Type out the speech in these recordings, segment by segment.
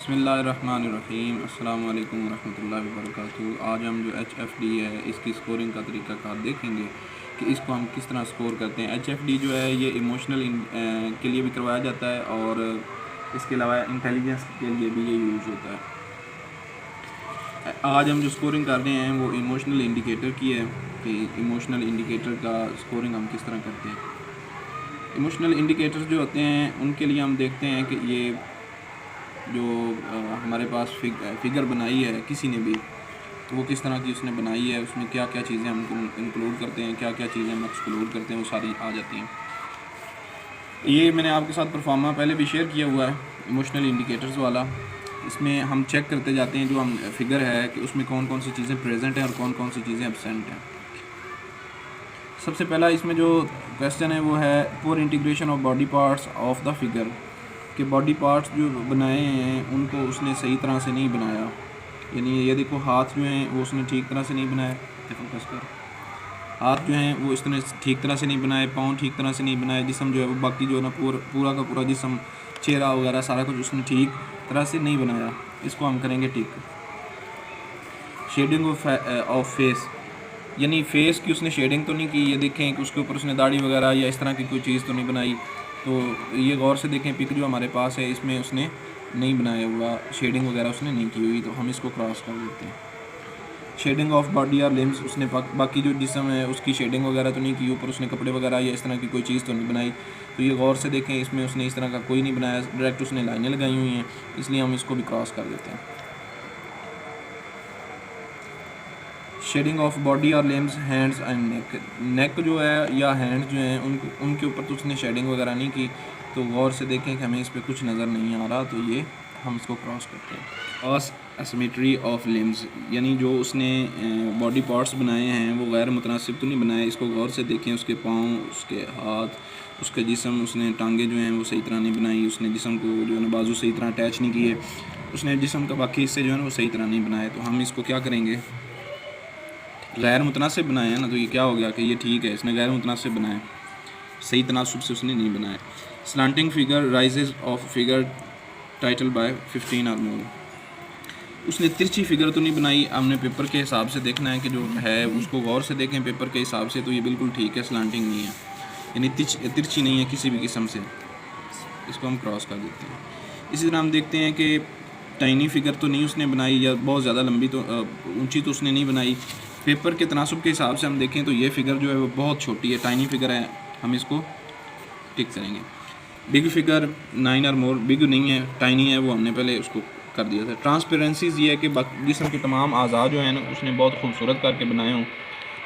बिस्मिल्लाहिर्रहमानिर्रहीम अस्सलाम वालेकुम वरहमतुल्लाहि वबरकातुहू। आज हम जो HFD है इसकी स्कोरिंग का तरीक़ाकार देखेंगे कि इसको हम किस तरह स्कोर करते हैं। HFD जो है ये इमोशनल के लिए भी करवाया जाता है और इसके अलावा इंटेलिजेंस के लिए भी ये यूज़ होता है। आज हम जो स्कोरिंग कर रहे हैं वो इमोशनल इंडिकेटर की है कि इमोशनल इंडिकेटर का स्कोरिंग हम किस तरह करते हैं। इमोशनल इंडिकेटर्स जो होते हैं उनके लिए हम देखते हैं कि ये जो हमारे पास फिगर बनाई है किसी ने भी, तो वो किस तरह की उसने बनाई है, उसमें क्या क्या चीज़ें हम इंक्लूड करते हैं, क्या क्या चीज़ें हम एक्सक्लूड करते हैं, वो सारी आ जाती हैं। ये मैंने आपके साथ परफॉर्मा पहले भी शेयर किया हुआ है इमोशनल इंडिकेटर्स वाला। इसमें हम चेक करते जाते हैं जो हम फिगर है कि उसमें कौन कौन सी चीज़ें प्रेजेंट हैं और कौन कौन सी चीज़ें एब्सेंट हैं। सबसे पहला इसमें जो क्वेश्चन है वो है poor integration of body parts of the figure, कि बॉडी पार्ट्स जो बनाए हैं उनको उसने सही तरह से नहीं बनाया। यानी ये देखो हाथ जो हैं वो उसने ठीक तरह से नहीं बनाए, फोकस कर, हाथ जो हैं वो इसने ठीक तरह से नहीं बनाए, पाँव ठीक तरह से नहीं बनाए, जिस्म जो है वो बाकी जो है ना पूरा का पूरा जिस्म, चेहरा वगैरह सारा कुछ उसने ठीक तरह से नहीं बनाया। इसको हम करेंगे टिक। शेडिंग ऑफ फेस, यानी फेस की उसने शेडिंग तो नहीं की। ये देखें कि उसके ऊपर उसने दाढ़ी वगैरह या इस तरह की कोई चीज़ तो नहीं बनाई। तो ये गौर से देखें पिक जो हमारे पास है इसमें उसने नहीं बनाया हुआ, शेडिंग वगैरह उसने नहीं की हुई, तो हम इसको क्रॉस कर देते हैं। शेडिंग ऑफ बॉडी और लिम्स, उसने बाकी जो जिस्म है उसकी शेडिंग वगैरह तो नहीं की, ऊपर उसने कपड़े वगैरह या इस तरह की कोई चीज़ तो नहीं बनाई। तो ये गौर से देखें इसमें उसने इस तरह का कोई नहीं बनाया, डायरेक्ट उसने लाइनें लगाई हुई हैं, इसलिए हम इसको भी क्रॉस कर देते हैं। शेडिंग ऑफ बॉडी और लिम्स, हैंड्स एंड नेक, नेक जो है या हैंड्स जो हैं उनके ऊपर तो उसने शेडिंग वगैरह नहीं की। तो गौर से देखें कि हमें इस पर कुछ नज़र नहीं आ रहा, तो ये हम इसको क्रॉस करते हैं। और एसिमेट्री ऑफ लिम्स, यानी जो उसने बॉडी पार्ट्स बनाए हैं वो गैर मुतनासिब तो नहीं बनाए। इसको गौर से देखें, उसके पाँव, उसके हाथ, उसके जिस्म, उसने टांगे जो हैं वो सही तरह नहीं बनाई, उसने जिस्म को जो है ना बाजू सही तरह अटैच नहीं किए, उसने जिस्म का बाकी हिस्से जो है ना वो सही तरह नहीं बनाए। तो हम इसको क्या करेंगे, गैर मुतनासिब बनाए हैं ना, तो ये क्या हो गया कि ये ठीक है, इसने गैर मुतनासिब बनाए, सही तनासुब से उसने नहीं बनाए। Slanting figure, rises of figure title by 15 और मोर, उसने तिरछी फिगर तो नहीं बनाई। हमने पेपर के हिसाब से देखना है कि जो है उसको गौर से देखें पेपर के हिसाब से, तो ये बिल्कुल ठीक है, स्लांटिंग नहीं है, यानी तिरछी नहीं है किसी भी किस्म से, इसको हम क्रॉस कर देते हैं। इसी तरह हम देखते हैं कि टाइनी फिगर तो नहीं उसने बनाई, या बहुत ज़्यादा लंबी तो ऊंची तो उसने नहीं बनाई। पेपर के तनासुब के हिसाब से हम देखें तो ये फ़िगर जो है वो बहुत छोटी है, टाइनी फिगर है, हम इसको टिक करेंगे। बिग फिगर 9 और मोर, बिग नहीं है, टाइनी है, वो हमने पहले उसको कर दिया था। ट्रांसपेरेंसीज ये है कि जिस्म के तमाम अज़ा जो हैं ना उसने बहुत खूबसूरत करके बनाए हों,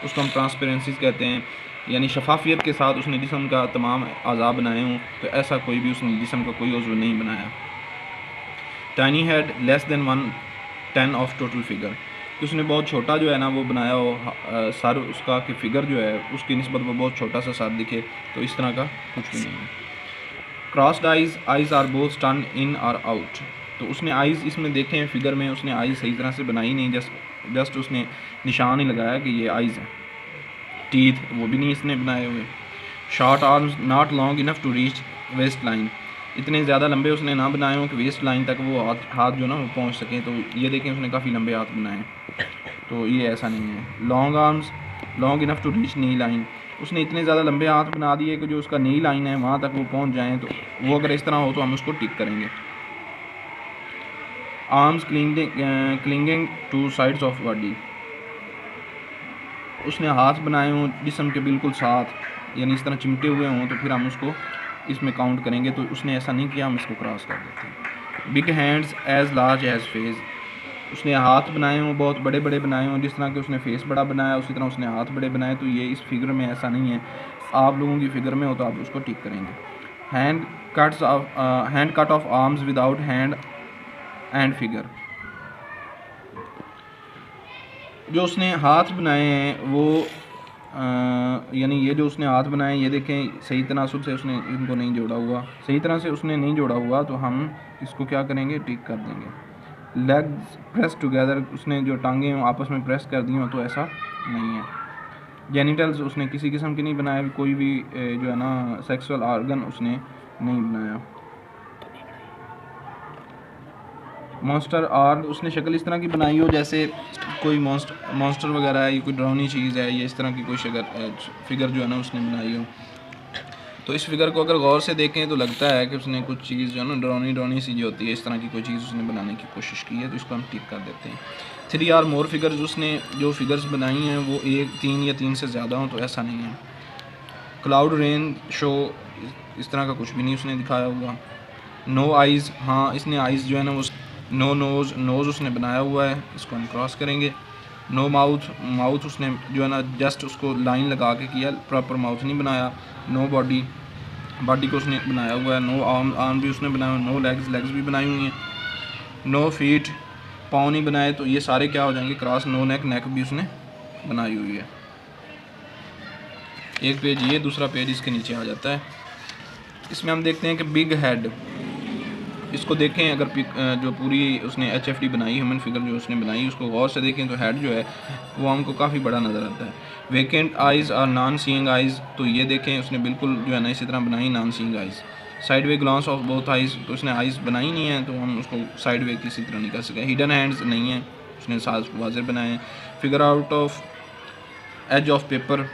उसको हम ट्रांसपेरेंसीज कहते हैं, यानी शफाफियत के साथ उसने जिस्म का तमाम अज़ा बनाए हों। तो ऐसा कोई भी उसने जिस्म का कोई उज़्व नहीं बनाया। Tiny head less than 1/10 of total figure, कि उसने बहुत छोटा जो है ना वो बनाया हो सर उसका, कि फ़िगर जो है उसकी निस्बत वो बहुत छोटा सा सर दिखे, तो इस तरह का कुछ भी नहीं है। Crossed eyes are both turned in और आउट, तो उसने आइज़ इसमें देखे हैं फिगर में, उसने आइज़ सही तरह से बनाई नहीं, जस्ट उसने निशान ही लगाया कि ये आइज़ है। टीथ वो भी नहीं इसने बनाए हुए। Short arms not long enough to reach waist line, इतने ज़्यादा लंबे उसने ना बनाए हों कि वेस्ट लाइन तक वो हाथ जो ना वो पहुँच सकें। तो ये देखें उसने काफ़ी लंबे हाथ बनाए, तो ये ऐसा नहीं है। Long arms long enough to reach knee line, उसने इतने ज़्यादा लंबे हाथ बना दिए कि जो उसका नी लाइन है वहाँ तक वो पहुँच जाएँ, तो वो अगर इस तरह हो तो हम उसको टिक करेंगे। Arms clinging two sides of body, उसने हाथ बनाए हों जिस्म के बिल्कुल साथ, यानी इस तरह चिमटे हुए हों, तो फिर हम उसको इसमें काउंट करेंगे। तो उसने ऐसा नहीं किया, हम इसको क्रॉस कर देते हैं। Big hands as large as face, उसने हाथ बनाए हों बहुत बड़े बड़े बनाए हों, जिस तरह के उसने फेस बड़ा बनाया उसी तरह उसने हाथ बड़े बनाए, तो ये इस फिगर में ऐसा नहीं है। आप लोगों की फिगर में हो तो आप उसको टिक करेंगे। Hand cut off arms without hand and figure, जो उसने हाथ बनाए हैं वो यानी ये जो उसने हाथ बनाए ये देखें सही तनासुब से उसने इनको नहीं जोड़ा हुआ, सही तरह से उसने नहीं जोड़ा हुआ, तो हम इसको क्या करेंगे, टिक कर देंगे। लेग्स प्रेस टुगेदर, उसने जो टांगे हों आपस में प्रेस कर दी हों, तो ऐसा नहीं है। जेनिटल्स उसने किसी किस्म के नहीं बनाए, कोई भी जो है ना सेक्सुअल ऑर्गन उसने नहीं बनाया। मॉन्स्टर और उसने शक्ल इस तरह की बनाई हो जैसे कोई मॉन्स्टर वगैरह है, ये कोई डरावनी चीज़ है, ये इस तरह की कोई फिगर जो है ना उसने बनाई हो। तो इस फिगर को अगर गौर से देखें तो लगता है कि उसने कुछ चीज़ जो है ना डरावनी सी जो होती है, इस तरह की कोई चीज़ उसने बनाने की कोशिश की है, तो इसको हम टिक कर देते हैं। 3 और मोर फिगर्स, उसने जो फिगर्स बनाई हैं वो 1, 3 या 3 से ज़्यादा हों, तो ऐसा नहीं है। क्लाउड रेन शो, इस तरह का कुछ भी नहीं उसने दिखाया होगा। नो आइज़, हाँ इसने आइज़ जो है ना वो नो नोज़ उसने बनाया हुआ है, इसको हम क्रॉस करेंगे। नो माउथ उसने जो है ना जस्ट उसको लाइन लगा के किया, प्रॉपर माउथ नहीं बनाया। नो बॉडी को उसने बनाया हुआ है। नो आर्म भी उसने बनाया हुआ है। नो लेग्स भी बनाई हुई हैं। नो फीट, पाँव नहीं बनाए, तो ये सारे क्या हो जाएंगे क्रॉस। नो नेक भी उसने बनाई हुई है। एक पेज ये, दूसरा पेज इसके नीचे आ जाता है। इसमें हम देखते हैं कि बिग हेड, इसको देखें अगर जो पूरी उसने HFD बनाई, ह्यूमन फिगर जो उसने बनाई, उसको गौर से देखें तो हेड जो है वो हमको काफ़ी बड़ा नज़र आता है। वेकेंट आइज़ और नॉन सीइंग आइज़, तो ये देखें उसने बिल्कुल जो है ना इसी तरह बनाई non seeing eyes. Sideways glance of both eyes, तो उसने आइज़ बनाई नहीं है, तो हम उसको साइड वे किसी तरह नहीं कर सके। हिडन हैंड्स नहीं है, उसने साथ वाज़े बनाए हैं। Figure out of edge of paper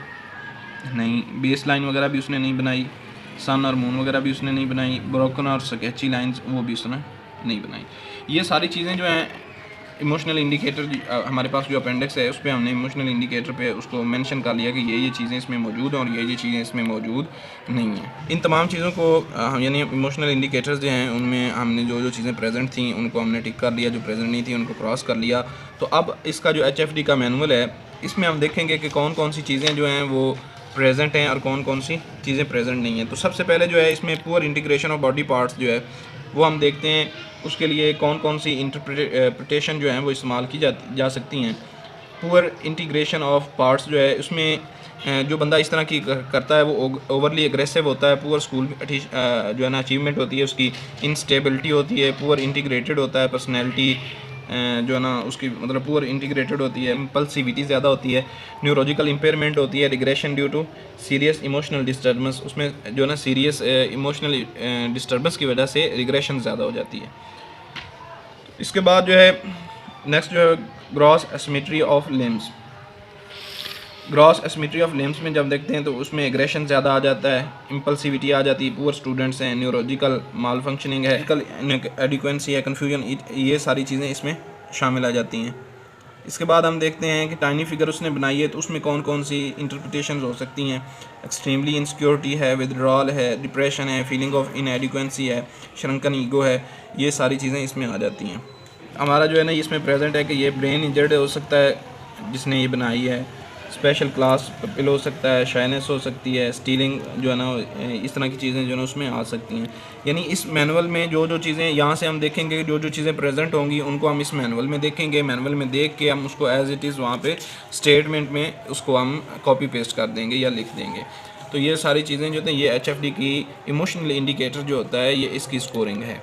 नहीं। बेस लाइन वगैरह भी उसने नहीं बनाई। सन और मून वगैरह भी उसने नहीं बनाई। ब्रोकन और स्केची लाइंस वो भी उसने नहीं बनाई। ये सारी चीज़ें जो हैं इमोशनल इंडिकेटर, हमारे पास जो अपेंडिक्स है उस पर हमने इमोशनल इंडिकेटर पे उसको मेंशन कर लिया कि ये चीज़ें इसमें मौजूद हैं और ये चीज़ें इसमें मौजूद नहीं हैं। इन तमाम चीज़ों को यानी इमोशनल इंडिकेटर्स जो हैं उनमें हमने जो चीज़ें प्रेजेंट थी उनको हमने टिक कर लिया, जो प्रेजेंट नहीं थी उनको क्रॉस कर लिया। तो अब इसका जो HFD का मैनुअल है, इसमें हम देखेंगे कि कौन कौन सी चीज़ें जो हैं वो प्रेजेंट हैं और कौन कौन सी चीज़ें प्रेजेंट नहीं हैं। तो सबसे पहले जो है इसमें poor integration of body parts जो है वो हम देखते हैं, उसके लिए कौन कौन सी इंटरप्रिटेशन जो हैं वो इस्तेमाल की जा सकती हैं। पुअर इंटीग्रेशन ऑफ पार्ट्स जो है उसमें जो बंदा इस तरह की करता है वो ओवरली एग्रेसिव होता है। पुअर स्कूल जो है ना अचीवमेंट होती है उसकी, इंस्टेबिलिटी होती है। पुअर इंटीग्रेटेड होता है, पर्सनैलिटी जो है ना उसकी मतलब पुअर इंटीग्रेटेड होती है। इम्पल्सिविटी ज़्यादा होती है। न्यूरोलॉजिकल इम्पेयरमेंट होती है। Regression due to serious emotional disturbance, उसमें जो है ना सीरियस इमोशनल डिस्टर्बेंस की वजह से रिग्रेशन ज़्यादा हो जाती है। इसके बाद जो है नेक्स्ट जो है gross asymmetry of limbs. Gross asymmetry of limbs में जब देखते हैं तो उसमें एग्रेशन ज़्यादा आ जाता है, इम्पल्सिविटी आ जाती है, पुअर स्टूडेंट्स हैं, न्यूरोलॉजिकल माल फंक्शनिंग है, एडिक्वेंसी है, कन्फ्यूजन, ये सारी चीज़ें इसमें शामिल आ जाती हैं। इसके बाद हम देखते हैं कि टाइनी फिगर उसने बनाई है तो उसमें कौन कौन सी इंटरप्रिटेशन हो सकती हैं। एक्सट्रीमली इनसिक्योरिटी है, विदड्रॉल है, डिप्रेशन है, फीलिंग ऑफ इनएडिक्वेंसी है, श्रंकन ईगो है, ये सारी चीज़ें इसमें आ जाती हैं। हमारा जो है ना इसमें प्रेजेंट है कि ये ब्रेन इंजर्ड हो सकता है जिसने ये बनाई है। स्पेशल क्लास पिल हो सकता है, शाइनेस हो सकती है, स्टीलिंग जो है ना इस तरह की चीज़ें जो है ना उसमें आ सकती हैं। यानी इस मैनुअल में जो चीज़ें यहाँ से हम देखेंगे, जो चीज़ें प्रेजेंट होंगी उनको हम इस मैनुअल में देखेंगे। मैनुअल में देख के हम उसको एज इट इज़ वहाँ पे स्टेटमेंट में उसको हम कॉपी पेस्ट कर देंगे या लिख देंगे। तो ये सारी चीज़ें जो होती हैं ये HFD की इमोशनल इंडिकेटर जो होता है ये इसकी स्कोरिंग है।